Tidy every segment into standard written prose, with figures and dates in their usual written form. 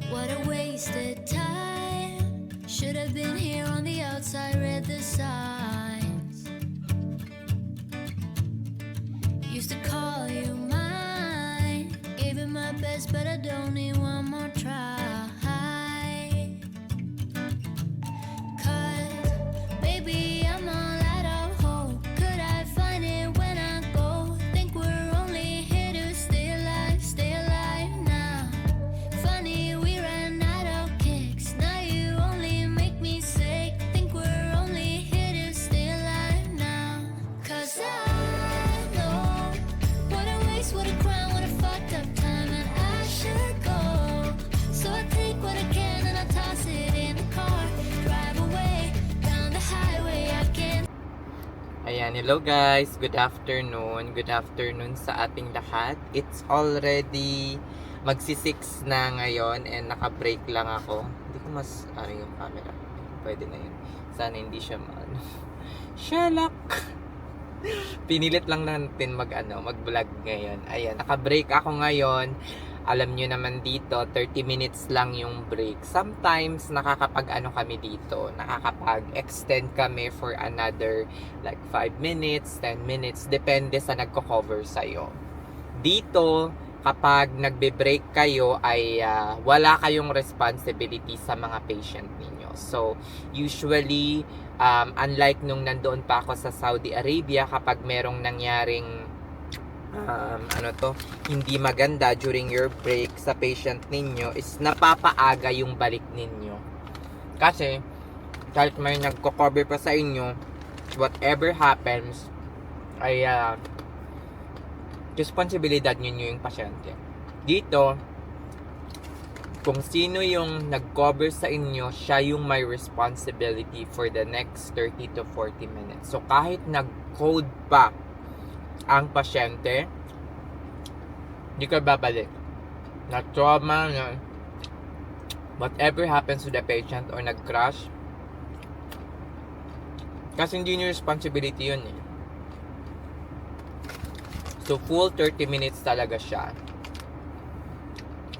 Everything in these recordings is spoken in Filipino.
What a wasted time. Should have been here on the outside, read the signs. Used to call you mine. Gave it my best, but I don't need one more try. Cause, baby, I'm all out of hope. Could I find it when I go? Think we're only here to stay alive now. Funny, we ran out of kicks. Now you only make me sick. Think we're only here to stay alive now. Cause I know what a waste, what a crime, what a fucked up time, and I should go. So I take what I can and I toss it in the car. Drive away down the highway. I can't. Ayan, hello guys. Good afternoon. Good afternoon sa ating lahat. It's already magsi-6 na ngayon and naka-break lang ako. Hindi ko mas yung camera. Pwede na yun. Sana hindi siya Shalak! Pinilit lang natin mag-vlog ngayon. Ayan, naka-break ako ngayon. Alam nyo naman dito, 30 minutes lang yung break. Sometimes, kami dito. Nakakapag-extend kami for another like 5 minutes, 10 minutes. Depende sa nagko-cover sa'yo. Dito, kapag nagbe-break kayo, ay wala kayong responsibility sa mga patient ninyo. So, usually, unlike nung nandoon pa ako sa Saudi Arabia, kapag merong nangyaring hindi maganda during your break sa patient ninyo, is napapaaga yung balik ninyo. Kasi, kahit may nagko-cover pa sa inyo, whatever happens, ay responsibilidad ninyo yung pasyente. Dito, kung sino yung nag-cover sa inyo, siya yung may responsibility for the next 30 to 40 minutes. So, kahit nag-code pa ang pasyente, hindi ka babalik. Na trauma, na whatever happens to the patient or nag-crash, kasi hindi nyo responsibility yun eh. So, full 30 minutes talaga siya.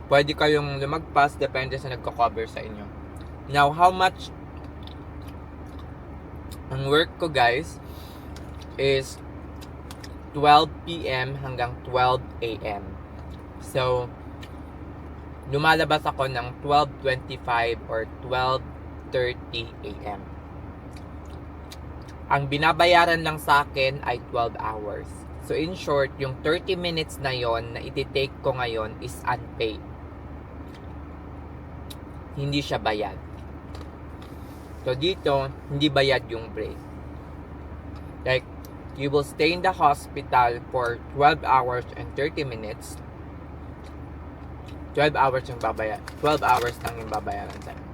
Pwede kayong lumagpas, depende sa nagko-cover sa inyo. Now, how much ang work ko guys is 12 p.m. hanggang 12 a.m. So, lumalabas ako ng 12:25 or 12:30 a.m. Ang binabayaran lang sa akin ay 12 hours. So, in short, yung 30 minutes na yon na iti-take ko ngayon is unpaid. Hindi siya bayad. So, dito, hindi bayad yung break. Like, you will stay in the hospital for 12 hours and 30 minutes. 12 hours yung babayaran. 12 hours lang yung babayaran sa'yo.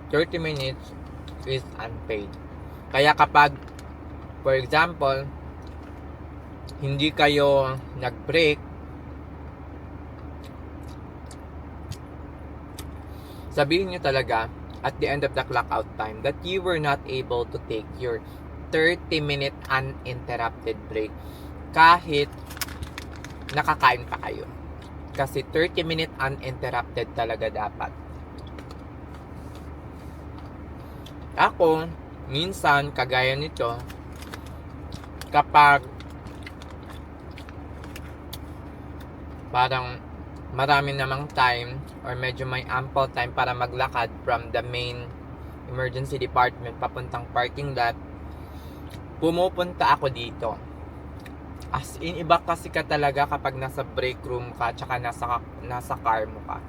30 minutes is unpaid. Kaya kapag, for example, hindi kayo nag-break, sabihin nyo talaga, at the end of the clock out time, that you were not able to take your 30-minute uninterrupted break kahit nakakain pa kayo. Kasi 30-minute uninterrupted talaga dapat. Ako, minsan, kagaya nito, kapag parang marami namang time or medyo may ample time para maglakad from the main emergency department papuntang parking lot, pumupunta ako dito. As in, iba kasi ka talaga kapag nasa break room ka tsaka nasa car mo ka.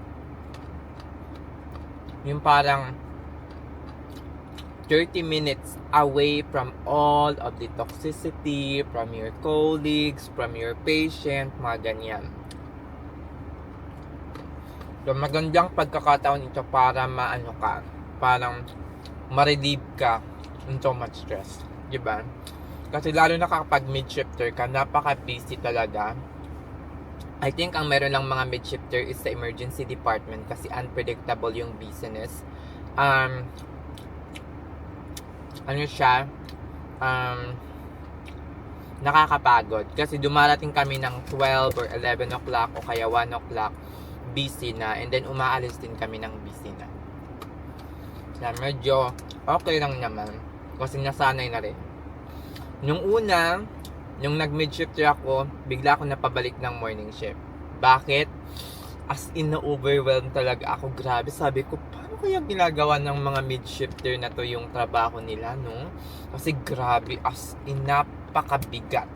Yung parang 30 minutes away from all of the toxicity, from your colleagues, from your patient, mga ganyan. So, magandang pagkakataon ito para parang ma-relieve ka in so much stress. Diba? Kasi lalo na kapag mid-shifter ka, napaka-busy talaga. I think ang meron lang mga mid-shifter is sa emergency department kasi unpredictable yung business. Nakakapagod. Kasi dumarating kami ng 12 or 11 o'clock o kaya 1 o'clock. busy na. And then, umaalis din kami ng busy na. Kaya medyo okay lang naman. Kasi nasanay na rin. Nung una, nung nag-mid shift ako, bigla ako napabalik ng morning shift. Bakit? As in, na-overwhelmed talaga ako. Grabe, sabi ko, paano kaya ginagawa ng mga mid-shifter na to yung trabaho nila, no? Kasi grabe, as in, napakabigat.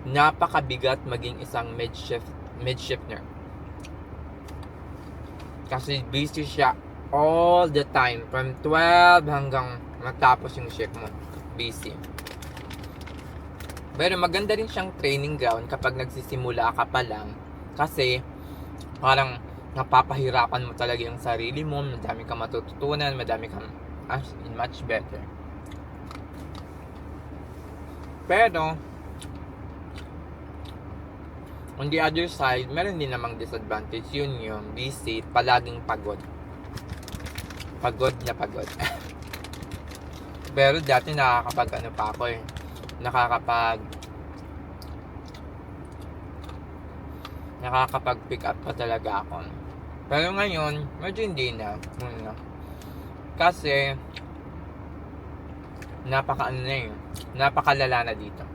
Napakabigat maging isang mid-shifter. Kasi busy siya all the time. From 12 hanggang matapos yung shift mo. Busy. Pero maganda rin siyang training ground kapag nagsisimula ka pa lang. Kasi parang napapahirapan mo talaga yung sarili mo. Madami kang matututunan. Madami kang much better. Pero on the other side, meron din namang disadvantage. Yun yung busy, palaging pagod. Pagod na pagod. Pero dati nakakapag pa ako eh. Nakakapag pick up pa talaga ako. Pero ngayon, medyo hindi na. Kasi napakalala na dito.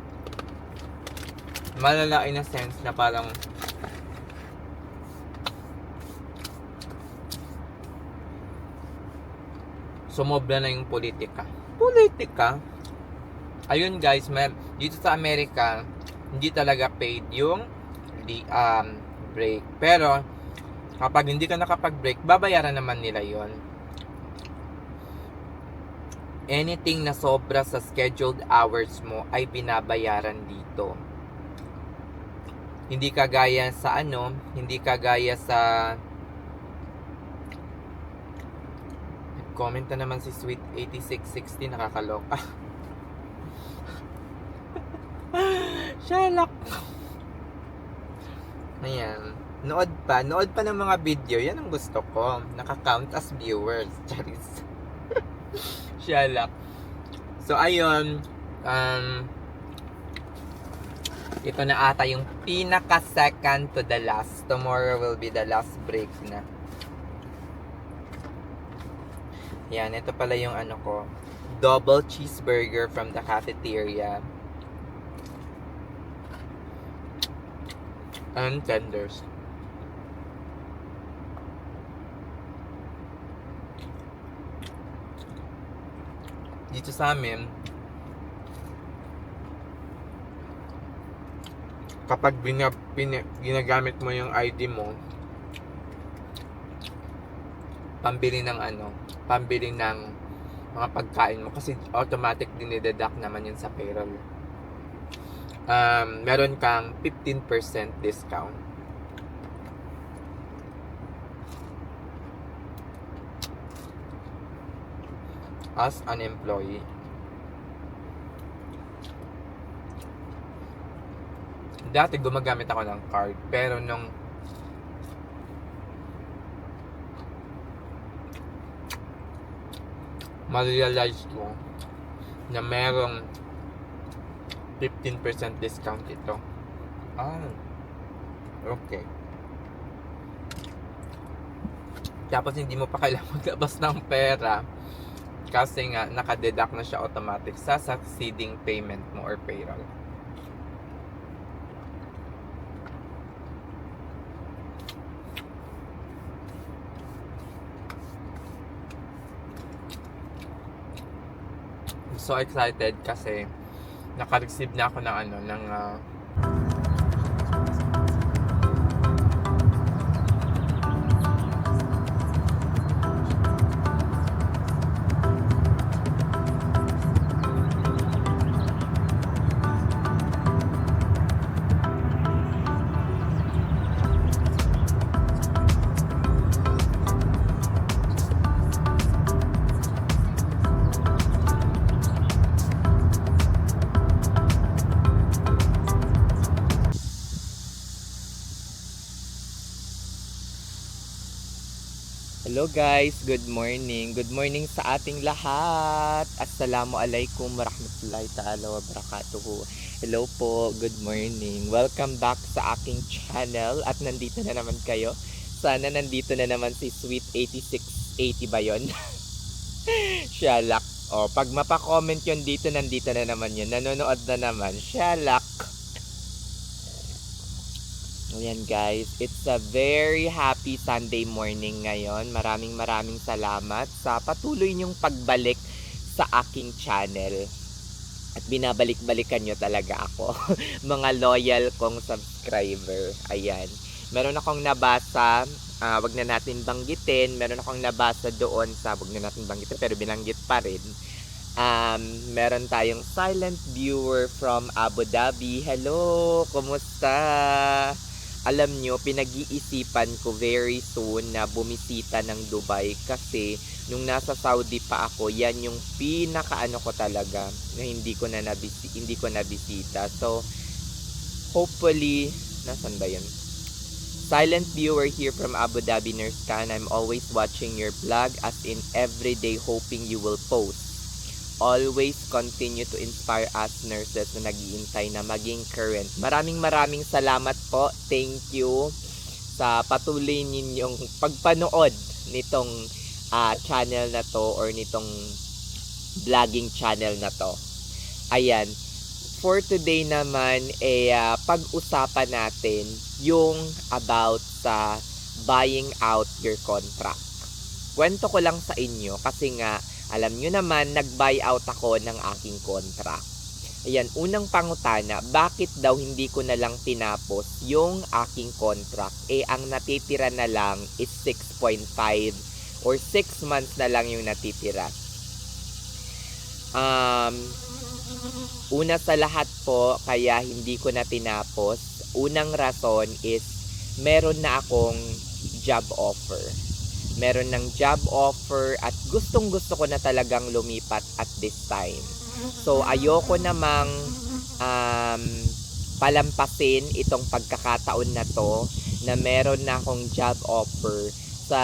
Malala in a sense na parang sumobra na yung politika. Ayun guys, dito sa Amerika, hindi talaga paid yung break. Pero, kapag hindi ka nakapag-break, babayaran naman nila yon. Anything na sobra sa scheduled hours mo ay binabayaran dito. Hindi kagaya sa comment na naman si Sweet 8660, nakakaloka. Shalak. Ayan. Nood pa ng mga video. Yan ang gusto ko. Naka-count as viewers. Charis. Shalak. So, ayun. Ito na ata yung pinaka-second to the last. Tomorrow will be the last break na. Yan. Ito pala yung ko. Double cheeseburger from the cafeteria. And tenders. Dito sa amin, kapag ginagamit mo yung ID mo, pambili ng mga pagkain mo, kasi automatic dinideduct naman yun sa payroll. Meron kang 15% discount. As an employee. Dati gumagamit ako ng card, pero nung ma-realize ko na merong 15% discount ito. Okay. Tapos hindi mo pa kailangan maglabas ng pera kasi nga nakadeduct na siya automatic sa succeeding payment mo or payroll. I'm so excited kasi naka-receive na ako ng Hello guys, good morning. Good morning sa ating lahat. Assalamualaikum warahmatullahi ta'ala wabarakatuhu. Hello po, good morning. Welcome back sa aking channel at nandito na naman kayo. Sana nandito na naman si Sweet 8680 ba yun? Shalak. O, pag mapa-comment yun dito, nandito na naman yun. Nanonood na naman. Shalak. Ayan guys, it's a very happy Sunday morning ngayon. Maraming salamat sa patuloy niyong pagbalik sa aking channel. At binabalik-balikan nyo talaga ako. Mga loyal kong subscriber. Ayan. Meron akong nabasa, wag na natin banggitin. Meron akong nabasa doon sa, wag na natin banggitin pero binanggit pa rin. Meron tayong silent viewer from Abu Dhabi. Hello, kumusta? Alam nyo, pinag-iisipan ko very soon na bumisita ng Dubai kasi nung nasa Saudi pa ako, yan yung pinakaano ko talaga na hindi ko nabisita. So, hopefully, nasan ba yun? Silent viewer here from Abu Dhabi, Nurse Khan. I'm always watching your vlog as in everyday hoping you will post. Always continue to inspire us nurses na nag-iintay na maging current. Maraming salamat po. Thank you sa patuloy ninyong pagpanood nitong channel na to or nitong vlogging channel na to. Ayan. For today naman, pag-usapan natin yung about sa buying out your contract. Kwento ko lang sa inyo kasi nga alam nyo naman, nag-buy out ako ng aking contract. Ayan, unang pangutana, bakit daw hindi ko na lang tinapos yung aking contract? Ang natitira na lang is 6.5 or 6 months na lang yung natitira. Una sa lahat po, kaya hindi ko na tinapos. Unang rason is, meron na akong job offer. Meron ng job offer at gustong-gusto ko na talagang lumipat at this time. So, ayoko namang palampasin itong pagkakataon na to na meron na akong job offer sa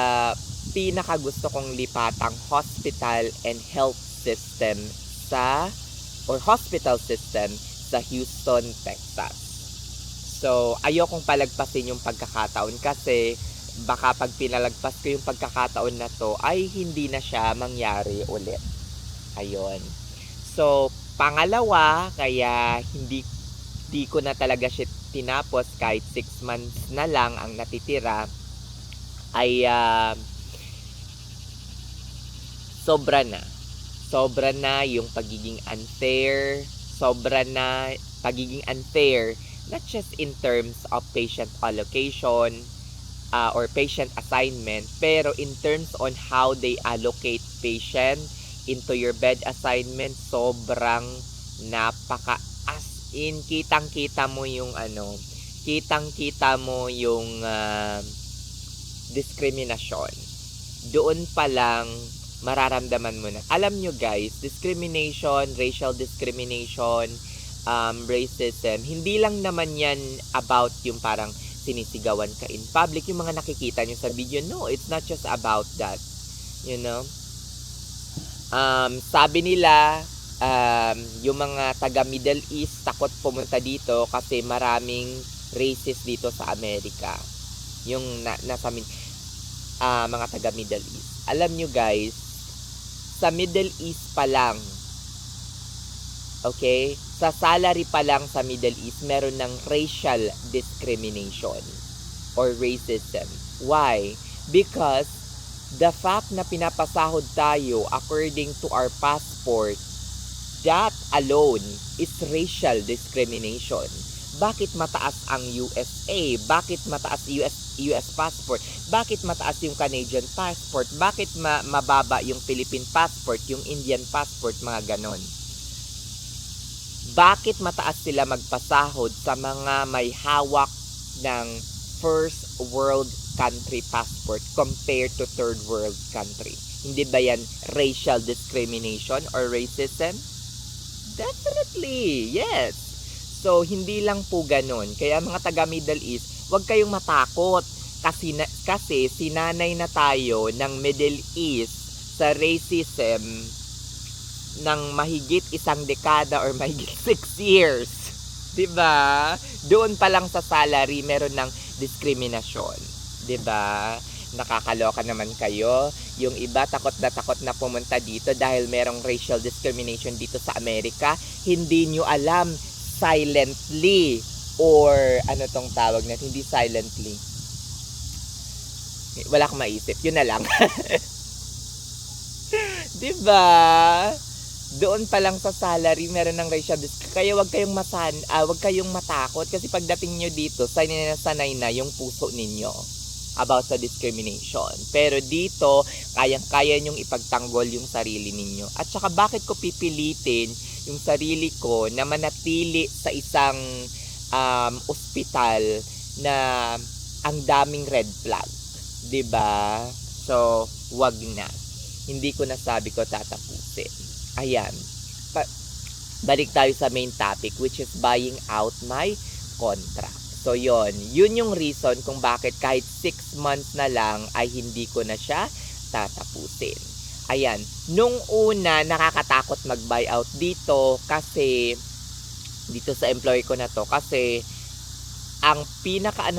pinakagusto kong lipatang hospital and health system hospital system sa Houston, Texas. So, ayokong palagpasin yung pagkakataon kasi baka pag pinalagpas ko yung pagkakataon na to ay hindi na siya mangyari ulit. Ayun. So, pangalawa, kaya hindi ko na talaga siya tinapos kahit 6 months na lang ang natitira ay sobra na. Sobra na yung pagiging unfair. Sobra na pagiging unfair not just in terms of patient allocation, or patient assignment, pero in terms on how they allocate patient into your bed assignment, sobrang napaka as in kitang-kita mo yung diskriminasyon. Doon pa lang mararamdaman mo na. Alam nyo guys, discrimination, racial discrimination, racism, hindi lang naman yan about yung parang sinisigawan ka in public, yung mga nakikita nyo sa video. No, it's not just about that. You know? Sabi nila, yung mga taga Middle East takot pumunta dito kasi maraming racist dito sa Amerika. Yung mga taga Middle East. Alam nyo guys, sa Middle East pa lang, okay? Sa salary pa lang sa Middle East, meron ng racial discrimination or racism. Why? Because the fact na pinapasahod tayo according to our passport, that alone is racial discrimination. Bakit mataas ang USA? Bakit mataas US passport? Bakit mataas yung Canadian passport? Bakit mababa yung Philippine passport, yung Indian passport, mga ganon? Bakit mataas sila magpasahod sa mga may hawak ng first world country passport compared to third world country? Hindi ba yan racial discrimination or racism? Definitely, yes. So, hindi lang po ganun. Kaya mga taga Middle East, huwag kayong matakot. kasi sinanay na tayo ng Middle East sa racism ng mahigit isang dekada or mahigit 6 years. Diba? Doon pa lang sa salary, meron ng diskriminasyon. Diba? Nakakaloka naman kayo. Yung iba takot na pumunta dito dahil merong racial discrimination dito sa Amerika. Hindi nyo alam silently or ano tong tawag na hindi silently. Wala akong maisip. Yun na lang. Diba? Doon pa lang sa salary, meron ng racial discrimination. Kaya wag kayong matakot kasi pagdating nyo dito, sanay na yung puso ninyo about sa discrimination. Pero dito, kayang-kaya nyong ipagtanggol yung sarili ninyo. At saka bakit ko pipilitin yung sarili ko na manatili sa isang ospital na ang daming red flag. 'Di ba? So, wag na. Hindi ko nasabi ko tatapusin. Ayan. Balik tayo sa main topic, which is buying out my contract. So, yun yung reason kung bakit kahit 6 months na lang ay hindi ko na siya tatapusin. Ayan. Nung una, nakakatakot mag-buyout dito kasi dito sa employer ko na to kasi ang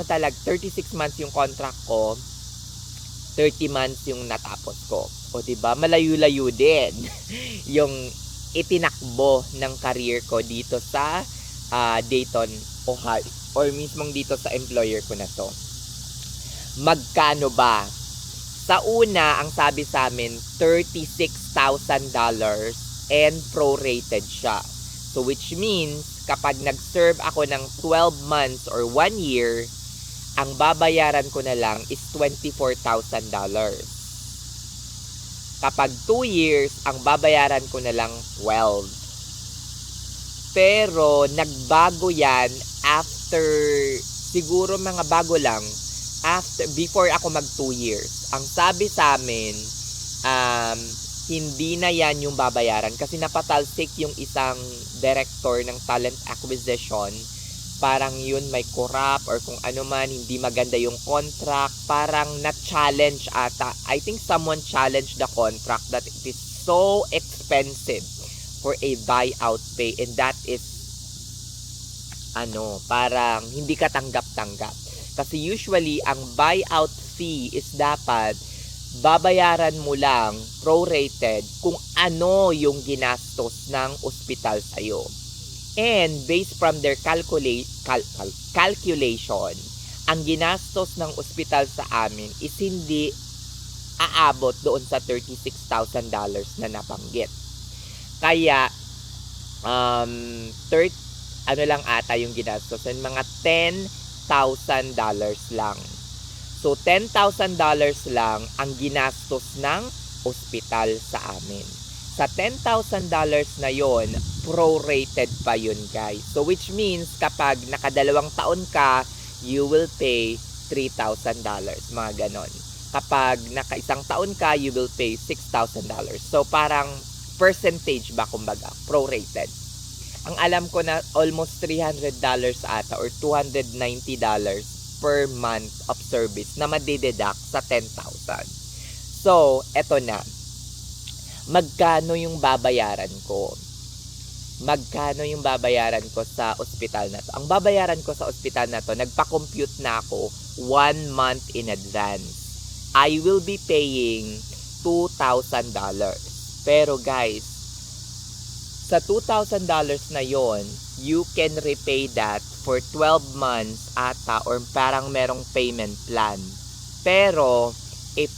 talaga 36 months yung contract ko, 30 months yung natapos ko. O diba, malayo-layo din yung itinakbo ng career ko dito sa Dayton, Ohio, or mismong dito sa employer ko na to. Magkano ba? Sa una, ang sabi sa amin, $36,000 and prorated siya. So which means, kapag nag-serve ako ng 12 months or 1 year, ang babayaran ko na lang is $24,000. Kapag 2 years, ang babayaran ko na lang 12. Pero nagbago yan after, siguro mga bago lang, before ako mag 2 years. Ang sabi sa amin, hindi na yan yung babayaran kasi napatalsik yung isang director ng talent acquisition. Parang yun may corrupt or kung ano man, hindi maganda yung contract. Parang na-challenge ata. I think someone challenged the contract that it is so expensive for a buyout pay, and that is parang hindi ka tanggap-tanggap. Kasi usually, ang buyout fee is dapat babayaran mo lang prorated kung ano yung ginastos ng ospital sa'yo. And based from their calculation, ang ginastos ng ospital sa amin is hindi aabot doon sa $36,000 na nabanggit. Kaya, lang ata yung ginastos, mga $10,000 lang. So, $10,000 lang ang ginastos ng ospital sa amin. Sa $10,000 na yon, prorated pa yun, guys. So, which means, kapag nakadalawang taon ka, you will pay $3,000. Mga ganon. Kapag nakaisang taon ka, you will pay $6,000. So, parang percentage ba, kumbaga, prorated. Ang alam ko na almost $300 ata or $290 per month of service na madideduct sa 10,000. So, eto na. Magkano yung babayaran ko? Magkano yung babayaran ko sa ospital na to? Ang babayaran ko sa ospital na to, nagpa-compute na ako 1 month in advance. I will be paying $2,000. Pero guys, sa $2,000 na yon, you can repay that for 12 months ata or parang merong payment plan. Pero if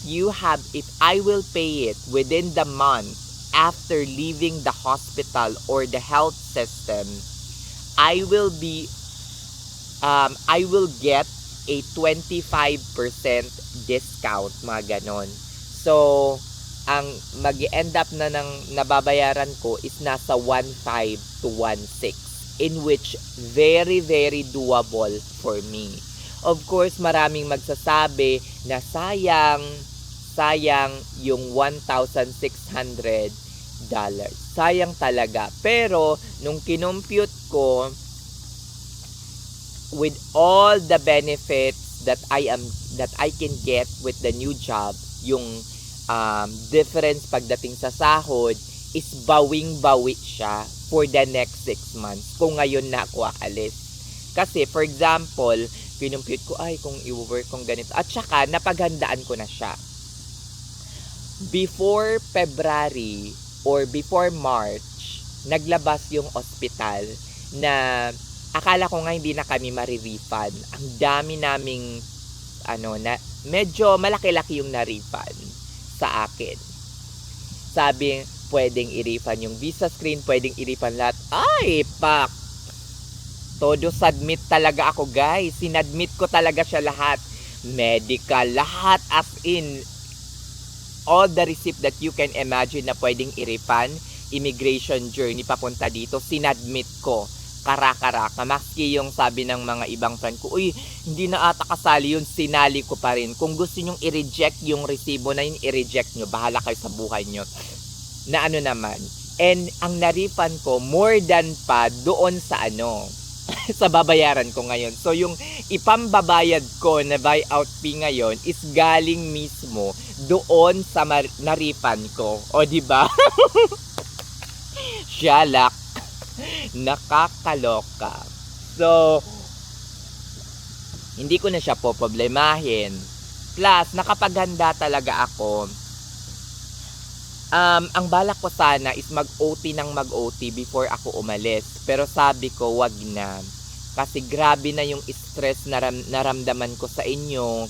I will pay it within the month after leaving the hospital or the health system, I will get a 25% discount, mga ganon. So, ang mag-end up na ng nababayaran ko is nasa 1.5 to 1.6, in which very, very doable for me. Of course, maraming magsasabi na sayang yung $1,600. Sayang talaga. Pero, nung kinompute ko, with all the benefits that that I can get with the new job, yung difference pagdating sa sahod, is bawing-bawi siya for the next 6 months kung ngayon na ako aalis. Kasi, for example, kinumpute ko, ay, kung i-work kong ganito. At saka, napaghandaan ko na siya. Before February or before March, naglabas yung ospital na akala ko nga hindi na kami marirefund. Ang dami naming, medyo malaki-laki yung na-refund sa akin. Sabi, pwedeng i-refund yung visa screen, pwedeng i-refund lahat. Ay, pak! Todo submit talaga ako, guys. Sinadmit ko talaga siya lahat. Medical, lahat as in. All the receipt that you can imagine na pwedeng i-refund, immigration journey papunta dito, sinadmit ko. Kara-karaka. Maski yung sabi ng mga ibang friend ko, uy, hindi na ata kasali yun, sinali ko pa rin. Kung gusto nyong i-reject yung resibo na yun, i-reject nyo. Bahala kayo sa buhay nyo. Na ano naman. And ang na-refund ko, more than pa doon sa sa babayaran ko ngayon. So yung ipambabayad ko na buyout fee ngayon is galing mismo doon sa na-refund ko. O diba? Shalak. Nakakaloka. So, hindi ko na siya poproblemahin. Plus, nakapaghanda talaga ako. Ang balak ko sana is mag-OT ng mag-OT before ako umalis. Pero sabi ko, wag na. Kasi grabe na yung stress na naramdaman ko sa inyo.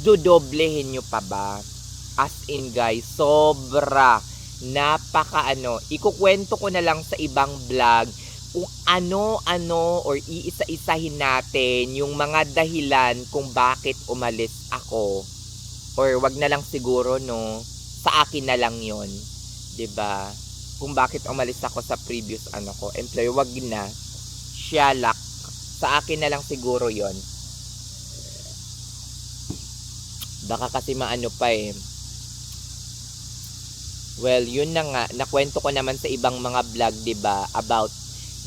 Dodoblehin nyo pa ba? As in, guys, sobra. Ikukwento ko na lang sa ibang vlog kung ano-ano or iisa-isahin natin yung mga dahilan kung bakit umalis ako. Or wag na lang siguro, no? Sa akin na lang yon, 'di ba? Kung bakit umalis ako sa previous employer, wag na. Shalak. Sa akin na lang siguro yon. Baka kasi maano pa eh. Well, yun na nga, nakwento ko naman sa ibang mga vlog, 'di ba, about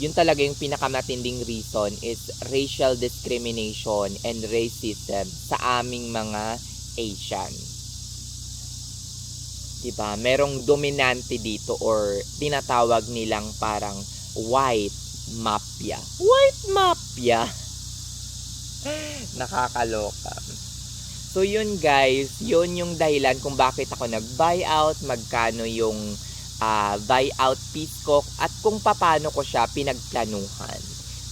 yun talaga yung pinakamatinding reason is racial discrimination and racism sa aming mga Asian. Diba? Merong dominante dito or tinatawag nilang parang white mafia. White mafia! Nakakaloka. So yun guys, yun yung dahilan kung bakit ako nag-buyout, magkano yung buyout fees ko, at kung paano ko siya pinagplanuhan.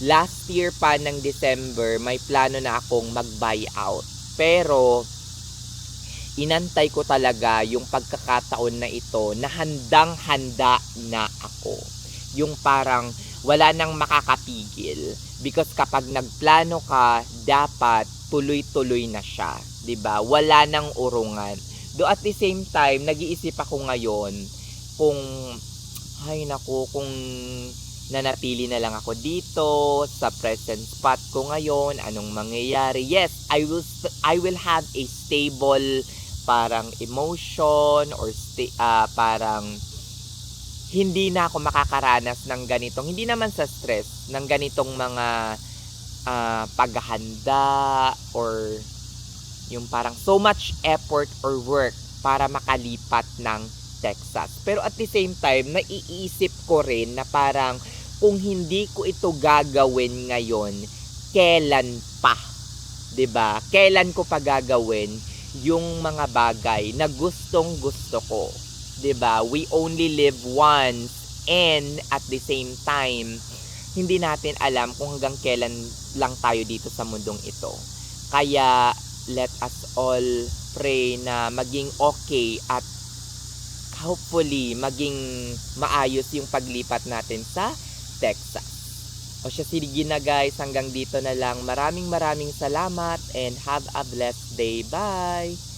Last year pa ng December, may plano na akong mag-buyout. Pero inantay ko talaga yung pagkakataon na ito na handang-handa na ako. Yung parang wala nang makakapigil. Because kapag nagplano ka, dapat tuloy-tuloy na siya. 'Di ba? Wala nang urungan. Do at the same time, nag-iisip ako ngayon kung kung nanatili na lang ako dito sa present spot ko ngayon, anong mangyayari? Yes, I will have a stable parang emotion or parang hindi na ako makakaranas ng ganitong, hindi naman sa stress, ng ganitong mga paghahanda or yung parang so much effort or work para makalipat ng Texas. Pero at the same time, naiisip ko rin na parang kung hindi ko ito gagawin ngayon, kailan pa? 'Di ba? Kailan ko pa gagawin yung mga bagay na gustong-gusto ko? 'Di ba? We only live once, and at the same time, hindi natin alam kung hanggang kailan lang tayo dito sa mundong ito. Kaya let us all pray na maging okay at hopefully maging maayos yung paglipat natin sa Texas. O siya, sige na guys, hanggang dito na lang. Maraming salamat and have a blessed day. Bye!